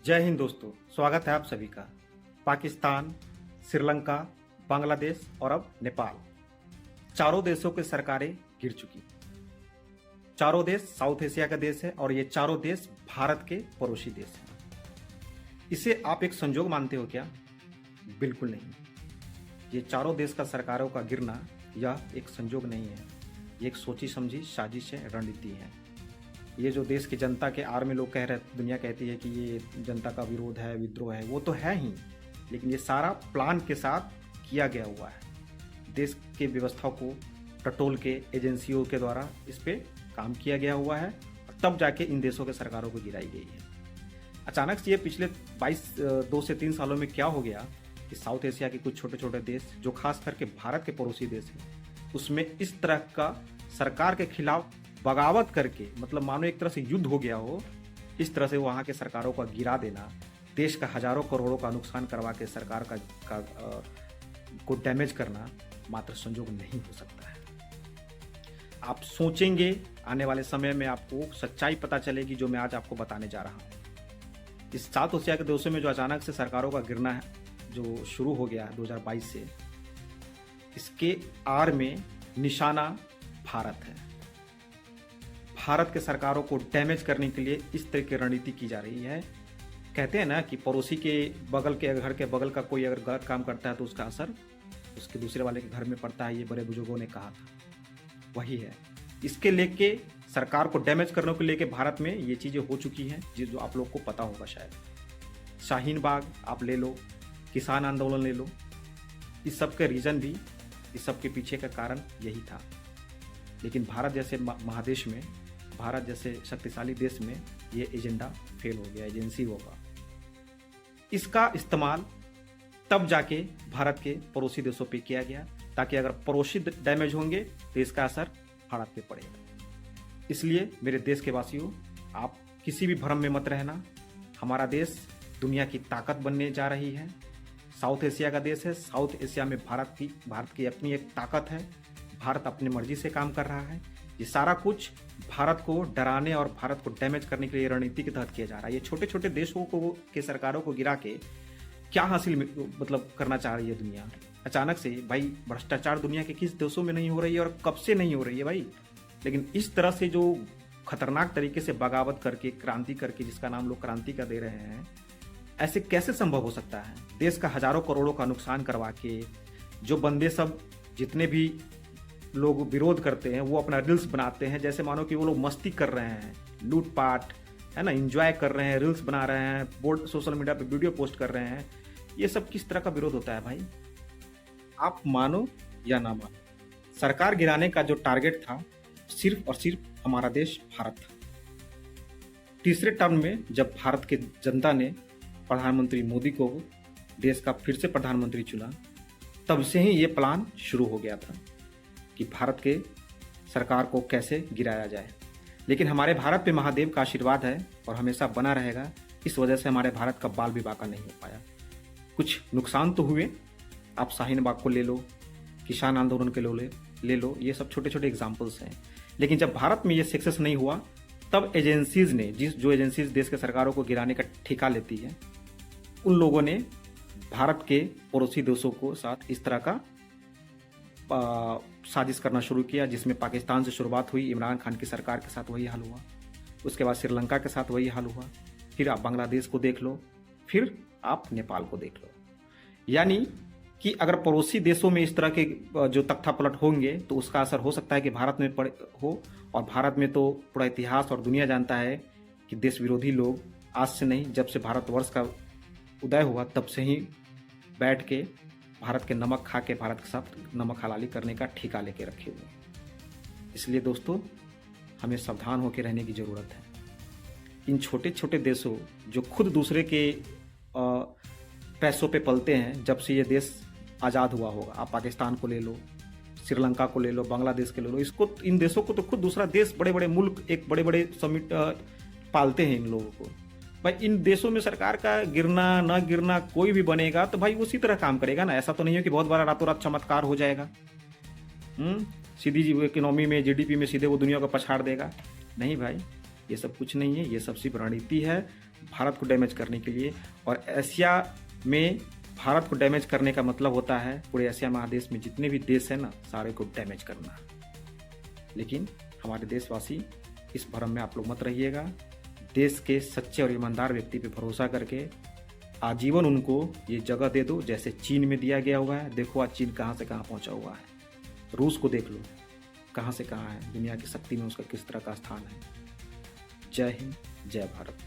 जय हिंद दोस्तों, स्वागत है आप सभी का। पाकिस्तान, श्रीलंका, बांग्लादेश और अब नेपाल, चारों देशों की सरकारें गिर चुकी। चारों देश साउथ एशिया का देश है और ये चारों देश भारत के पड़ोसी देश हैं। इसे आप एक संजोग मानते हो क्या? बिल्कुल नहीं। ये चारों देश का सरकारों का गिरना यह एक संजोग नहीं है, ये एक सोची समझी साजिश है, रणनीति है। ये जो देश की जनता के आड़ में लोग कह रहे, दुनिया कहती है कि ये जनता का विरोध है, विद्रोह है, वो तो है ही, लेकिन ये सारा प्लान के साथ किया गया हुआ है। देश के व्यवस्था को टटोल के एजेंसियों के द्वारा इस पे काम किया गया हुआ है और तब जाके इन देशों के सरकारों को गिराई गई है। अचानक से ये पिछले 2 से 3 सालों में क्या हो गया कि साउथ एशिया के कुछ छोटे छोटे देश, जो खास करके भारत के पड़ोसी देश हैं, उसमें इस तरह का सरकार के खिलाफ बगावत करके, मतलब मानो एक तरह से युद्ध हो गया हो, इस तरह से वहाँ के सरकारों का गिरा देना, देश का हजारों करोड़ों का नुकसान करवा के सरकार को डैमेज करना मात्र संजोग नहीं हो सकता है। आप सोचेंगे, आने वाले समय में आपको सच्चाई पता चलेगी जो मैं आज आपको बताने जा रहा हूँ। इस साउथ एशिया के देशों में जो अचानक से सरकारों का गिरना है, जो शुरू हो गया 2022 से, इसके आड़ में निशाना भारत है। भारत के सरकारों को डैमेज करने के लिए इस तरह की रणनीति की जा रही है। कहते हैं ना कि पड़ोसी के बगल के घर के बगल का कोई अगर गलत काम करता है तो उसका असर उसके दूसरे वाले के घर में पड़ता है, ये बड़े बुजुर्गों ने कहा था। वही है, इसके लेके सरकार को डैमेज करने को लेके भारत में ये चीज़ें हो चुकी हैं, जो आप लोग को पता होगा शायद। शाहीन बाग आप ले लो, किसान आंदोलन ले लो, इस सब के रीज़न भी, इस सब के पीछे का कारण यही था। लेकिन भारत जैसे महादेश में, भारत जैसे शक्तिशाली देश में ये एजेंडा फेल हो गया, एजेंसी होगा। इसका इस्तेमाल तब जाके भारत के पड़ोसी देशों पे किया गया ताकि अगर पड़ोसी डैमेज होंगे तो इसका असर भारत पे पड़ेगा। इसलिए मेरे देश के वासियों, आप किसी भी भ्रम में मत रहना। हमारा देश दुनिया की ताकत बनने जा रही है। साउथ एशिया का देश है, साउथ एशिया में भारत की अपनी एक ताकत है। भारत अपनी मर्जी से काम कर रहा है। ये सारा कुछ भारत को डराने और भारत को डैमेज करने के लिए रणनीति के तहत किया जा रहा है। ये छोटे छोटे देशों को के सरकारों को गिरा के क्या हासिल मतलब करना चाह रही है दुनिया? अचानक से भाई, भ्रष्टाचार दुनिया के किस देशों में नहीं हो रही है और कब से नहीं हो रही है भाई? लेकिन इस तरह से जो खतरनाक तरीके से बगावत करके, क्रांति करके, जिसका नाम लोग क्रांति का दे रहे हैं, ऐसे कैसे संभव हो सकता है? देश का हजारों करोड़ों का नुकसान करवा के जो बंदे सब, जितने भी लोग विरोध करते हैं, वो अपना रील्स बनाते हैं जैसे मानो कि वो लोग मस्ती कर रहे हैं, लूटपाट है ना, एंजॉय कर रहे हैं, रील्स बना रहे हैं, बोर्ड सोशल मीडिया पे वीडियो पोस्ट कर रहे हैं। ये सब किस तरह का विरोध होता है भाई? आप मानो या ना मानो, सरकार गिराने का जो टारगेट था सिर्फ और सिर्फ हमारा देश भारत था। तीसरे टर्म में जब भारत के जनता ने प्रधानमंत्री मोदी को देश का फिर से प्रधानमंत्री चुना, तब से ही ये प्लान शुरू हो गया था कि भारत के सरकार को कैसे गिराया जाए। लेकिन हमारे भारत पे महादेव का आशीर्वाद है और हमेशा बना रहेगा। इस वजह से हमारे भारत का बाल भी बाका नहीं हो पाया। कुछ नुकसान तो हुए, आप शाहीन बाग को ले लो, किसान आंदोलन के ले लो, ये सब छोटे छोटे एग्जाम्पल्स हैं। लेकिन जब भारत में ये सक्सेस नहीं हुआ, तब एजेंसीज ने, जो एजेंसीज देश के सरकारों को गिराने का ठेका लेती है, उन लोगों ने भारत के पड़ोसी देशों को साथ इस तरह का साजिश करना शुरू किया, जिसमें पाकिस्तान से शुरुआत हुई। इमरान खान की सरकार के साथ वही हाल हुआ, उसके बाद श्रीलंका के साथ वही हाल हुआ, फिर आप बांग्लादेश को देख लो, फिर आप नेपाल को देख लो। यानी कि अगर पड़ोसी देशों में इस तरह के जो तख्तापलट होंगे तो उसका असर हो सकता है कि भारत में हो। और भारत में तो पूरा इतिहास और दुनिया जानता है कि देश विरोधी लोग आज से नहीं, जब से भारतवर्ष का उदय हुआ तब से ही बैठ के भारत के नमक खा के भारत के साथ नमक हलाली करने का ठेका लेके रखे हुए। इसलिए दोस्तों, हमें सावधान होकर रहने की ज़रूरत है। इन छोटे छोटे देशों जो खुद दूसरे के पैसों पे पलते हैं, जब से ये देश आज़ाद हुआ होगा, आप पाकिस्तान को ले लो, श्रीलंका को ले लो, बांग्लादेश को ले लो, इन देशों को तो खुद दूसरा देश, बड़े बड़े मुल्क, एक बड़े बड़े समिट पालते हैं इन लोगों को। भाई इन देशों में सरकार का गिरना ना गिरना, कोई भी बनेगा तो भाई उसी तरह काम करेगा ना। ऐसा तो नहीं है कि बहुत बड़ा रातों रात चमत्कार हो जाएगा, सीधी इकोनॉमी में, जीडीपी में सीधे वो दुनिया को पछाड़ देगा। नहीं भाई, ये सब कुछ नहीं है, ये सब सिर्फ रणनीति है। भारत को डैमेज करने के लिए। और एशिया में भारत को डैमेज करने का मतलब होता है पूरे एशिया महादेश में जितने भी देश हैं ना, सारे को डैमेज करना। लेकिन हमारे देशवासी, इस भ्रम में आप लोग मत रहिएगा। देश के सच्चे और ईमानदार व्यक्ति पे भरोसा करके आजीवन उनको ये जगह दे दो, जैसे चीन में दिया गया हुआ है। देखो आज चीन कहाँ से कहाँ पहुँचा हुआ है। रूस को देख लो कहाँ से कहाँ है, दुनिया की शक्ति में उसका किस तरह का स्थान है। जय हिंद, जय भारत।